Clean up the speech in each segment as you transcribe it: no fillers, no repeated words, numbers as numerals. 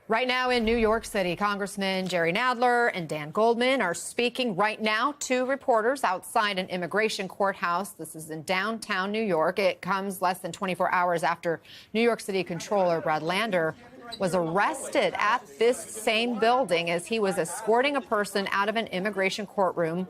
Right now in New York City, Congressman Jerry Nadler and Dan Goldman are speaking right now to reporters outside an immigration courthouse. This is in downtown New York. It comes less than 24 hours after New York City Controller Brad Lander was arrested at this same building as he was escorting a person out of an immigration courtroom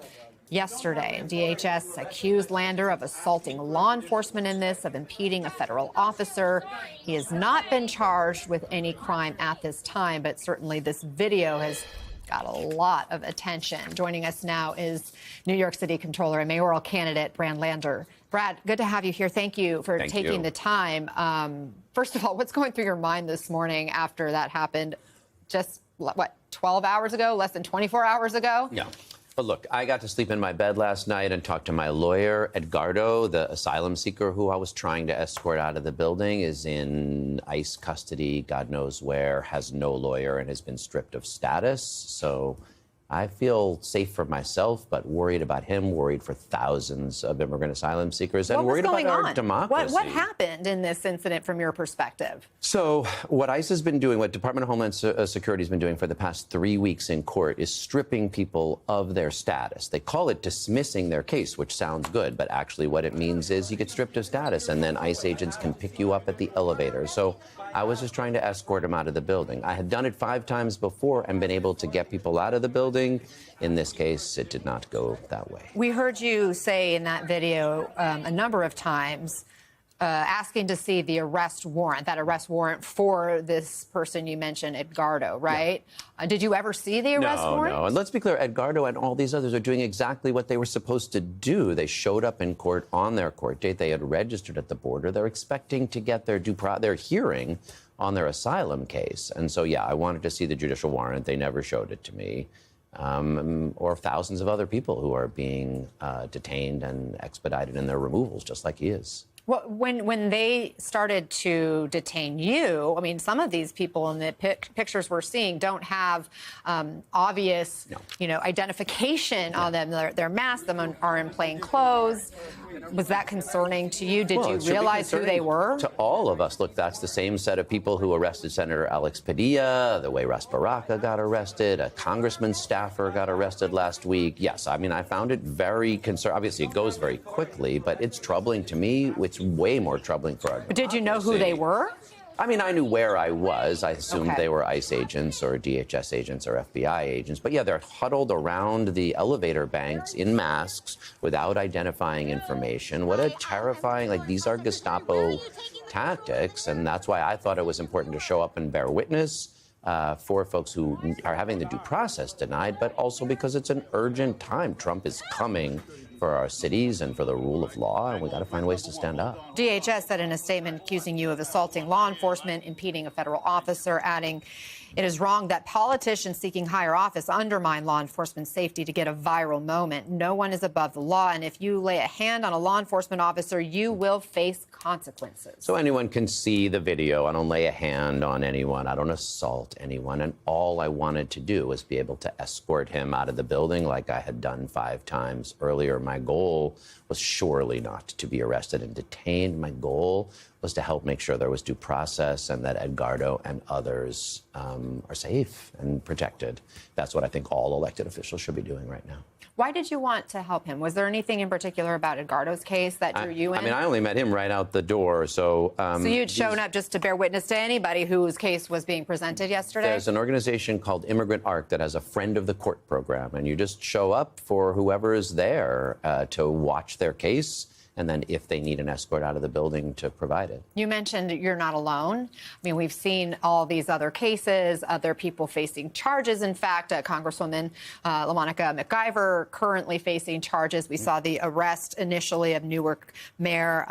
yesterday. DHS accused Lander of assaulting law enforcement in this, of impeding a federal officer. He has not been charged with any crime at this time, but certainly this video has got a lot of attention. Joining us now is New York City Controller and mayoral candidate Brad Lander. Brad, good to have you here. Thank you for taking the time. First of all, what's going through your mind this morning after that happened just, what, 12 hours ago, less than 24 hours ago? Yeah. But look, I got to sleep in my bed last night and talk to my lawyer. Edgardo, the asylum seeker who I was trying to escort out of the building, is in ICE custody, God knows where, has no lawyer, and has been stripped of status. So I feel safe for myself, but worried about him, worried for thousands of immigrant asylum seekers, and worried about our democracy. What happened in this incident from your perspective? So what ICE has been doing, what Department of Homeland Security has been doing for the past 3 weeks in court, is stripping people of their status. They call it dismissing their case, which sounds good, but actually what it means is you get stripped of status, and then ICE agents can pick you up at the elevator. So I was just trying to escort him out of the building. I had done it 5 times before and been able to get people out of the building. In this case, it did not go that way. We heard you say in that video a number of times asking to see the arrest warrant, that arrest warrant for this person you mentioned, Edgardo, right? Yeah. Did you ever see the arrest warrant? No. And let's be clear, Edgardo and all these others are doing exactly what they were supposed to do. They showed up in court on their court date. They had registered at the border. They're expecting to get their their hearing on their asylum case. And so, yeah, I wanted to see the judicial warrant. They never showed it to me. Or thousands of other people who are being detained and expedited in their removals, just like he is. Well, when they started to detain you, I mean, some of these people in the pictures we're seeing don't have obvious, identification on them. They're masked, them are in plain clothes. Was that concerning to you? Did you realize who they were? To all of us. Look, that's the same set of people who arrested Senator Alex Padilla, the way Ras Baraka got arrested, a congressman's staffer got arrested last week. Yes, I mean, I found it very concerning. Obviously, it goes very quickly, but it's troubling to me. It's way more troubling for our democracy. But did you know who they were? I mean, I knew where I was. I assumed they were ICE agents or DHS agents or FBI agents. But yeah, they're huddled around the elevator banks in masks without identifying information. What a terrifying, these are Gestapo tactics. And that's why I thought it was important to show up and bear witness for folks who are having the due process denied, but also because it's an urgent time. Trump is coming for our cities and for the rule of law, and we got to find ways to stand up. DHS said in a statement accusing you of assaulting law enforcement, impeding a federal officer, adding, it is wrong that politicians seeking higher office undermine law enforcement safety to get a viral moment. No one is above the law, and if you lay a hand on a law enforcement officer, you will face consequences. So anyone can see the video. I don't lay a hand on anyone. I don't assault anyone. And all I wanted to do was be able to escort him out of the building like I had done 5 times earlier. My goal was surely not to be arrested and detained. My goal was to help make sure there was due process and that Edgardo and others are safe and protected. That's what I think all elected officials should be doing right now. Why did you want to help him? Was there anything in particular about Edgardo's case that drew you in? I mean, I only met him right out the door, so... So you'd shown up just to bear witness to anybody whose case was being presented yesterday? There's an organization called Immigrant Arc that has a Friend of the Court program, and you just show up for whoever is there to watch their case, and then if they need an escort out of the building, to provide it. You mentioned you're not alone. I mean, we've seen all these other cases, other people facing charges. In fact, Congresswoman LaMonica McIver currently facing charges. We saw the arrest initially of Newark Mayor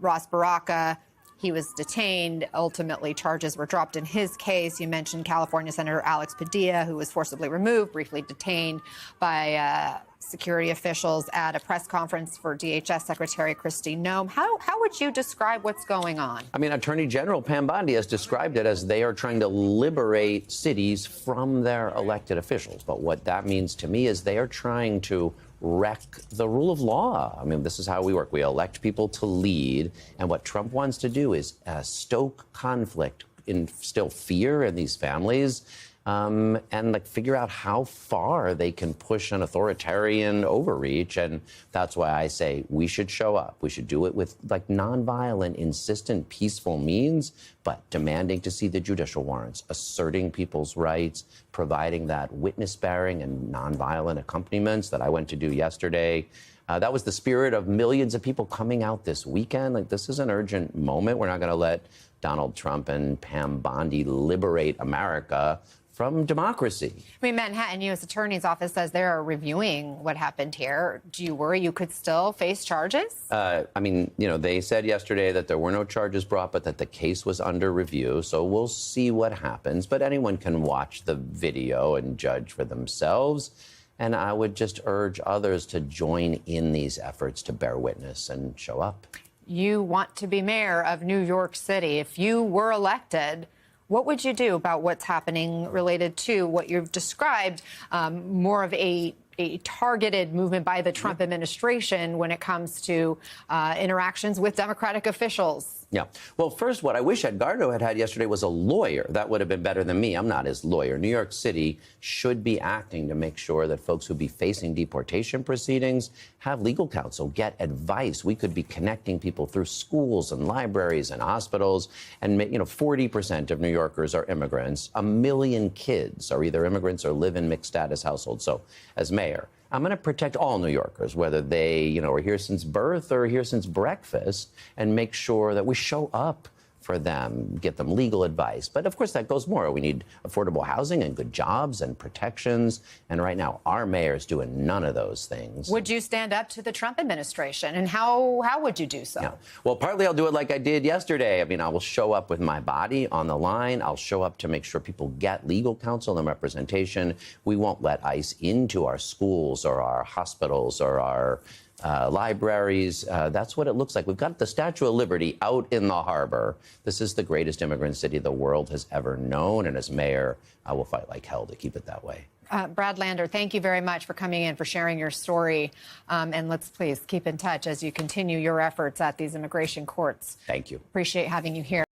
Ras Baraka. He was detained. Ultimately, charges were dropped in his case. You mentioned California Senator Alex Padilla, who was forcibly removed, briefly detained by security officials at a press conference for DHS Secretary Kristi Noem. How would you describe what's going on? I mean, Attorney General Pam Bondi has described it as they are trying to liberate cities from their elected officials. But what that means to me is they are trying to wreck the rule of law. I mean, this is how we work. We elect people to lead. And what Trump wants to do is stoke conflict, instill fear in these families. And like figure out how far they can push an authoritarian overreach. And that's why I say we should show up. We should do it with like nonviolent, insistent, peaceful means, but demanding to see the judicial warrants, asserting people's rights, providing that witness bearing and nonviolent accompaniments that I went to do yesterday. That was the spirit of millions of people coming out this weekend. Like, this is an urgent moment. We're not going to let Donald Trump and Pam Bondi liberate America from democracy. I mean, Manhattan U.S. Attorney's Office says they're reviewing what happened here. Do you worry you could still face charges? I mean, you know, they said yesterday that there were no charges brought, but that the case was under review. So we'll see what happens. But anyone can watch the video and judge for themselves. And I would just urge others to join in these efforts to bear witness and show up. You want to be mayor of New York City. If you were elected, what would you do about what's happening related to what you've described, more of a targeted movement by the Trump administration when it comes to interactions with Democratic officials? Yeah. Well, first, what I wish Edgardo had had yesterday was a lawyer. That would have been better than me. I'm not his lawyer. New York City should be acting to make sure that folks who be facing deportation proceedings have legal counsel, get advice. We could be connecting people through schools and libraries and hospitals. And, you know, 40% of New Yorkers are immigrants. 1 million kids are either immigrants or live in mixed status households. So as mayor, I'm going to protect all New Yorkers, whether they, you know, are here since birth or here since breakfast, and make sure that we show up for them, get them legal advice. But of course, that goes more. We need affordable housing and good jobs and protections. And right now, our mayor's doing none of those things. Would you stand up to the Trump administration? And how would you do so? Yeah. Well, partly I'll do it like I did yesterday. I mean, I will show up with my body on the line. I'll show up to make sure people get legal counsel and representation. We won't let ICE into our schools or our hospitals or our libraries. That's what it looks like. We've got the Statue of Liberty out in the harbor. This is the greatest immigrant city the world has ever known. And as mayor, I will fight like hell to keep it that way. Brad Lander, thank you very much for coming in, for sharing your story. And let's please keep in touch as you continue your efforts at these immigration courts. Thank you. Appreciate having you here.